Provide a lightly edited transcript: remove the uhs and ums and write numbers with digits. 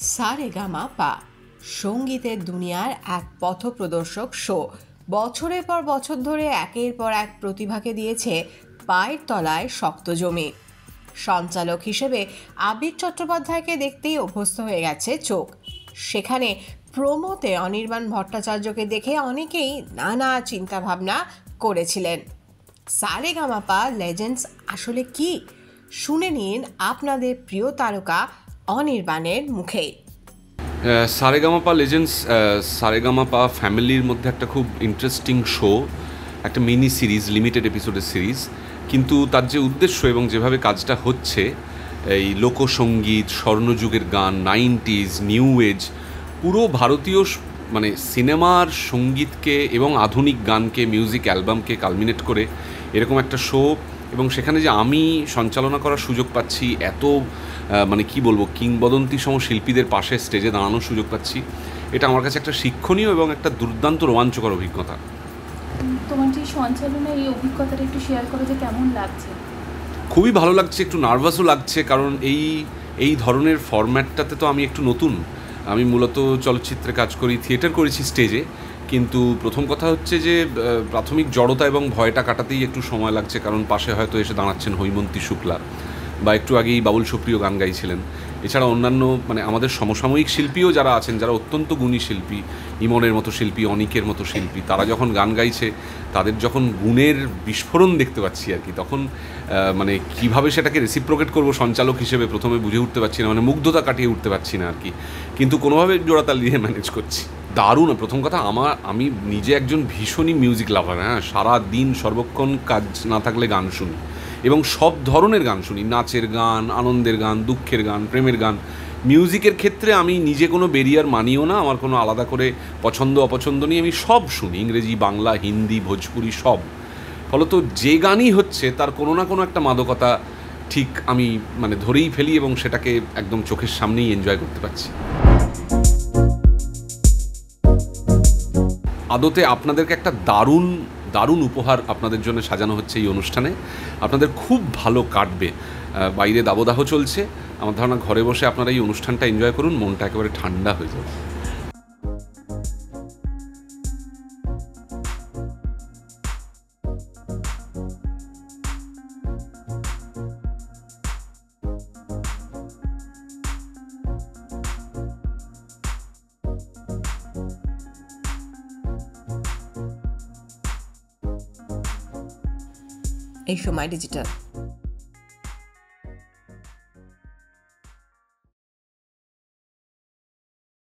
সারেগামাপা সঙ্গীতের দুনিয়ার এক পথপ্রদর্শক শো। বছরের পর বছর ধরে একের পর এক প্রতিভাকে দিয়েছে পায়ের তলায় শক্ত জমি। সঞ্চালক হিসেবে আবির চট্টোপাধ্যায়কে দেখতেই অভ্যস্ত হয়ে গেছে চোখ। সেখানে প্রোমোতে অনির্বাণ ভট্টাচার্যকে দেখে অনেকেই নানা চিন্তাভাবনা করেছিলেন। সারেগামাপা লেজেন্ডস আসলে কি, শুনে নিন আপনাদের প্রিয় তারকা অনির্বাণের মুখেই। সারেগামাপা লেজেন্ডস সারেগামাপা ফ্যামিলির মধ্যে একটা খুব ইন্টারেস্টিং শো, একটা মিনি সিরিজ, লিমিটেড এপিসোডের সিরিজ। কিন্তু তার যে উদ্দেশ্য এবং যেভাবে কাজটা হচ্ছে, এই লোকসঙ্গীত, স্বর্ণযুগের গান, 90s, নিউ এজ, পুরো ভারতীয় মানে সিনেমার সঙ্গীতকে এবং আধুনিক গানকে, মিউজিক অ্যালবামকে কালমিনেট করে এরকম একটা শো, এবং সেখানে যে আমি সঞ্চালনা করার সুযোগ পাচ্ছি, এত মানে কি বলবো, কিংবদন্তি সম শিল্পীদের পাশে স্টেজে দাঁড়ানোর সুযোগ পাচ্ছি, এটা আমার কাছে একটা শিক্ষণীয় এবং একটা দুর্দান্ত রোমাঞ্চকর অভিজ্ঞতা। তোমার যে সঞ্চালনা, এই অভিজ্ঞতাটা একটু শেয়ার করো যে কেমন লাগছে? খুবই ভালো লাগছে, একটু নার্ভাসও লাগছে, কারণ এই ধরনের ফরম্যাটটাতে তো আমি একটু নতুন। আমি মূলত চলচ্চিত্রে কাজ করি, থিয়েটার করেছি স্টেজে, কিন্তু প্রথম কথা হচ্ছে যে প্রাথমিক জড়তা এবং ভয়টা কাটাতেই একটু সময় লাগছে, কারণ পাশে হয়তো এসে দাঁড়াচ্ছেন হৈমন্তী শুক্লা, বা একটু আগেই বাবুল সুপ্রিয় গান গাইছিলেন। এছাড়া অন্যান্য মানে আমাদের সমসাময়িক শিল্পীও যারা আছেন, যারা অত্যন্ত গুণী শিল্পী, ইমনের মতো শিল্পী, অনিকের মতো শিল্পী, তারা যখন গান গাইছে, তাদের যখন গুণের বিস্ফোরণ দেখতে পাচ্ছি আর কি, তখন মানে কীভাবে সেটাকে রেসিপ্রোকেট করবো সঞ্চালক হিসেবে প্রথমে বুঝে উঠতে পারছি না, মানে মুগ্ধতা কাটিয়ে উঠতে পারছি না আর কি, কিন্তু কোনোভাবে জোড়াতাল দিয়ে ম্যানেজ করছি। দারুণ। প্রথম কথা, আমি নিজে একজন ভীষণই মিউজিক লাভার। সারা দিন সর্বক্ষণ কাজ না থাকলে গান শুনি, এবং সব ধরনের গান শুনি, নাচের গান, আনন্দের গান, দুঃখের গান, প্রেমের গান। মিউজিকের ক্ষেত্রে আমি নিজে কোনো ব্যারিয়ার মানিও না, আমার কোনো আলাদা করে পছন্দ অপছন্দ নেই, আমি সব শুনি, ইংরেজি, বাংলা, হিন্দি, ভোজপুরি, সব। ফলত যে গানই হচ্ছে তার কোনো না কোনো একটা মাদকতা ঠিক আমি মানে ধরেই ফেলি, এবং সেটাকে একদম চোখের সামনেই এনজয় করতে পারছি। আদতে আপনাদেরকে একটা দারুণ উপহার আপনাদের জন্য সাজানো হচ্ছে এই অনুষ্ঠানে। আপনাদের খুব ভালো কাটবে। বাইরে দাবদাহ চলছে, আমার ধারণা ঘরে বসে আপনারা এই অনুষ্ঠানটা এনজয় করুন, মনটা একেবারে ঠান্ডা হয়ে যাবে। এই সময় ডিজিটাল।